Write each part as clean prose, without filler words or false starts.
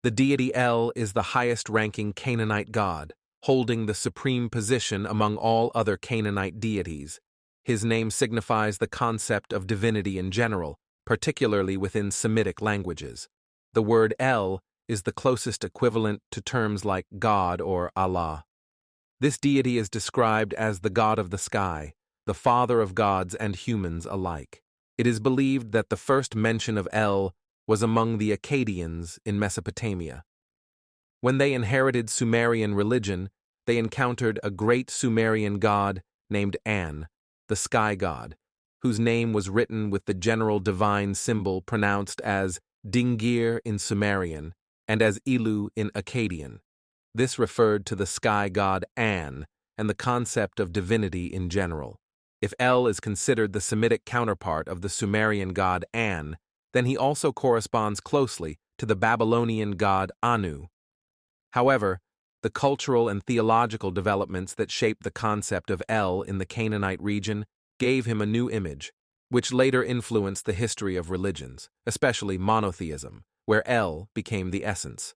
The deity El is the highest-ranking Canaanite god, holding the supreme position among all other Canaanite deities. His name signifies the concept of divinity in general, particularly within Semitic languages. The word El is the closest equivalent to terms like God or Allah. This deity is described as the god of the sky, the father of gods and humans alike. It is believed that the first mention of El was among the Akkadians in Mesopotamia. When they inherited Sumerian religion, they encountered a great Sumerian god named An, the sky god, whose name was written with the general divine symbol pronounced as Dingir in Sumerian and as Ilu in Akkadian. This referred to the sky god An and the concept of divinity in general. If El is considered the Semitic counterpart of the Sumerian god An, then he also corresponds closely to the Babylonian god Anu. However, the cultural and theological developments that shaped the concept of El in the Canaanite region gave him a new image, which later influenced the history of religions, especially monotheism, where El became the essence.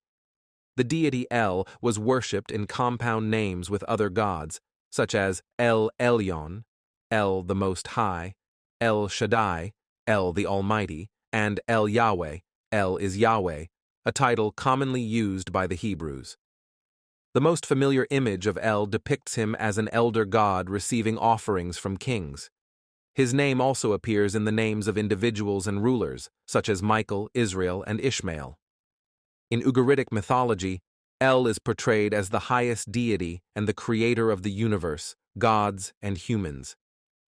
The deity El was worshipped in compound names with other gods, such as El Elyon, El the Most High, El Shaddai, El the Almighty, and El Yahweh, El is Yahweh, a title commonly used by the Hebrews. The most familiar image of El depicts him as an elder god receiving offerings from kings. His name also appears in the names of individuals and rulers, such as Michael, Israel, and Ishmael. In Ugaritic mythology, El is portrayed as the highest deity and the creator of the universe, gods, and humans.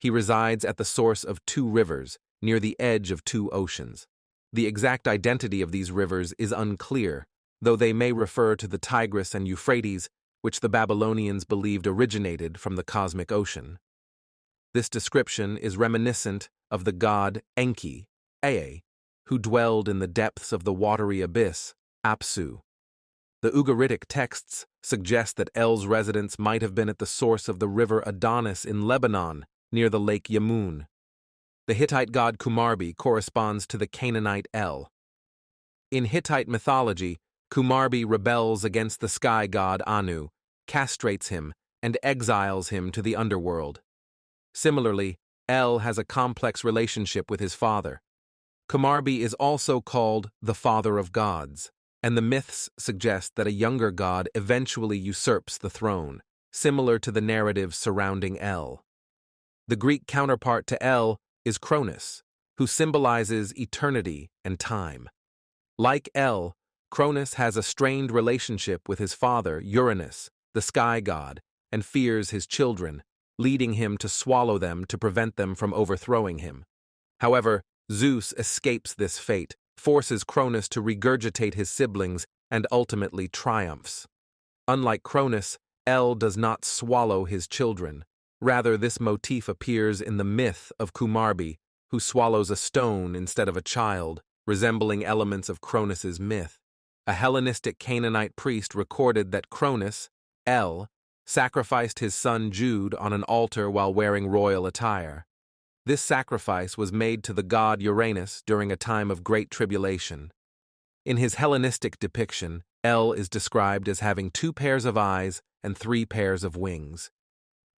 He resides at the source of two rivers, near the edge of two oceans. The exact identity of these rivers is unclear, though they may refer to the Tigris and Euphrates, which the Babylonians believed originated from the cosmic ocean. This description is reminiscent of the god Enki, Ea, who dwelled in the depths of the watery abyss, Apsu. The Ugaritic texts suggest that El's residence might have been at the source of the river Adonis in Lebanon, near the lake Yamun. The Hittite god Kumarbi corresponds to the Canaanite El. In Hittite mythology, Kumarbi rebels against the sky god Anu, castrates him, and exiles him to the underworld. Similarly, El has a complex relationship with his father. Kumarbi is also called the father of gods, and the myths suggest that a younger god eventually usurps the throne, similar to the narrative surrounding El. The Greek counterpart to El is Cronus, who symbolizes eternity and time. Like El, Cronus has a strained relationship with his father, Uranus, the sky god, and fears his children, leading him to swallow them to prevent them from overthrowing him. However, Zeus escapes this fate, forces Cronus to regurgitate his siblings, and ultimately triumphs. Unlike Cronus, El does not swallow his children. Rather, this motif appears in the myth of Kumarbi, who swallows a stone instead of a child, resembling elements of Cronus's myth. A Hellenistic Canaanite priest recorded that Cronus, El, sacrificed his son Jude on an altar while wearing royal attire. This sacrifice was made to the god Uranus during a time of great tribulation. In his Hellenistic depiction, El is described as having 2 pairs of eyes and 3 pairs of wings.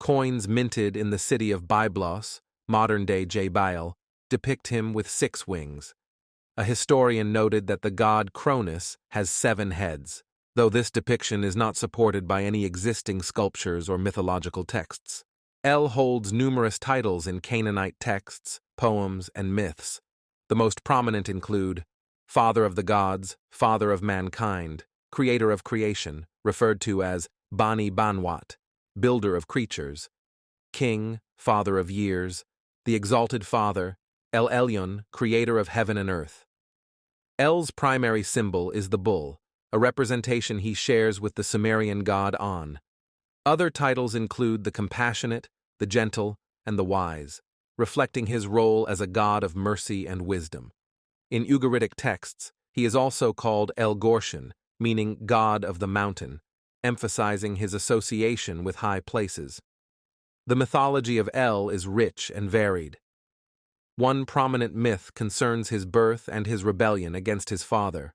Coins minted in the city of Byblos, modern-day Jebel, depict him with 6 wings. A historian noted that the god Cronus has 7 heads, though this depiction is not supported by any existing sculptures or mythological texts. El holds numerous titles in Canaanite texts, poems, and myths. The most prominent include Father of the Gods, Father of Mankind, Creator of Creation, referred to as Bani Banwat, Builder of Creatures, King, Father of Years, the Exalted Father, El Elyon, Creator of Heaven and Earth. El's primary symbol is the bull, a representation he shares with the Sumerian god An. Other titles include the compassionate, the gentle, and the wise, reflecting his role as a god of mercy and wisdom. In Ugaritic texts, he is also called El Gorshan, meaning god of the mountain, emphasizing his association with high places. The mythology of El is rich and varied. One prominent myth concerns his birth and his rebellion against his father.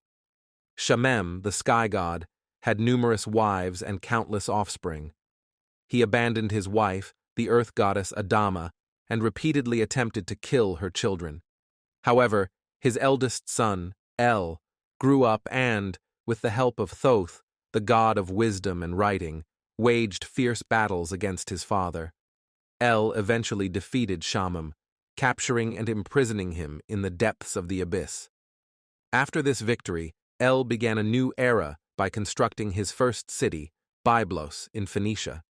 Shamem, the sky god, had numerous wives and countless offspring. He abandoned his wife, the earth goddess Adama, and repeatedly attempted to kill her children. However, his eldest son, El, grew up and, with the help of Thoth, the god of wisdom and writing, waged fierce battles against his father. El eventually defeated Shamem, capturing and imprisoning him in the depths of the abyss. After this victory, El began a new era by constructing his first city, Byblos, in Phoenicia.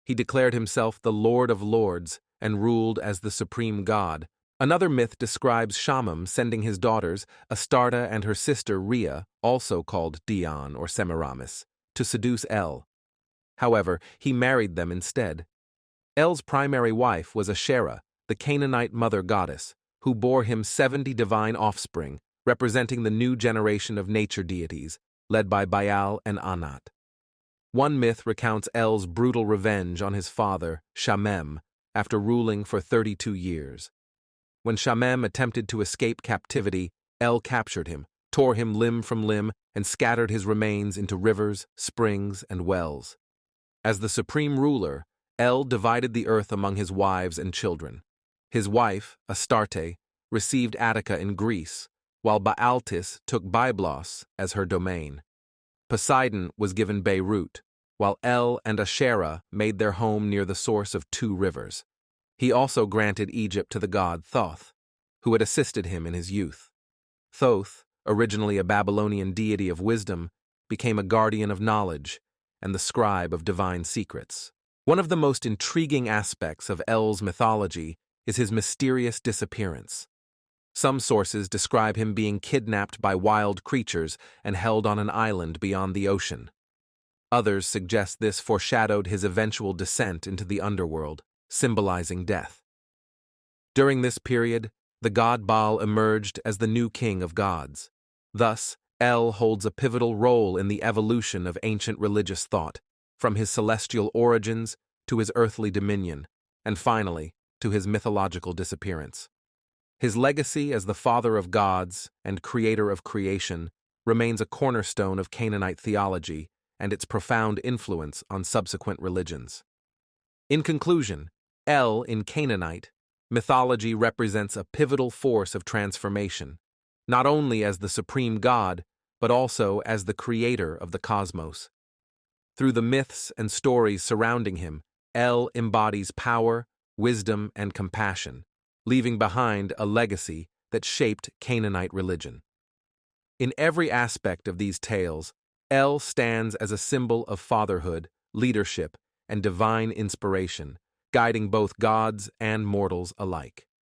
He declared himself the Lord of Lords and ruled as the supreme god. Another myth describes Shamem sending his daughters, Astarte and her sister Rhea, also called Dian or Semiramis, to seduce El. However, he married them instead. El's primary wife was Asherah, the Canaanite mother goddess, who bore him 70 divine offspring, representing the new generation of nature deities, led by Baal and Anat. One myth recounts El's brutal revenge on his father, Shamem, after ruling for 32 years. When Shamem attempted to escape captivity, El captured him, tore him limb from limb, and scattered his remains into rivers, springs, and wells. As the supreme ruler, El divided the earth among his wives and children. His wife, Astarte, received Attica in Greece, while Baaltis took Byblos as her domain. Poseidon was given Beirut, while El and Asherah made their home near the source of 2 rivers. He also granted Egypt to the god Thoth, who had assisted him in his youth. Thoth, originally a Babylonian deity of wisdom, became a guardian of knowledge and the scribe of divine secrets. One of the most intriguing aspects of El's mythology is his mysterious disappearance. Some sources describe him being kidnapped by wild creatures and held on an island beyond the ocean. Others suggest this foreshadowed his eventual descent into the underworld, symbolizing death. During this period, the god Baal emerged as the new king of gods. Thus, El holds a pivotal role in the evolution of ancient religious thought, from his celestial origins to his earthly dominion, and finally, to his mythological disappearance. His legacy as the father of gods and creator of creation remains a cornerstone of Canaanite theology and its profound influence on subsequent religions. In conclusion, El in Canaanite mythology represents a pivotal force of transformation, not only as the supreme god, but also as the creator of the cosmos. Through the myths and stories surrounding him, El embodies power, wisdom, and compassion, leaving behind a legacy that shaped Canaanite religion. In every aspect of these tales, El stands as a symbol of fatherhood, leadership, and divine inspiration, guiding both gods and mortals alike.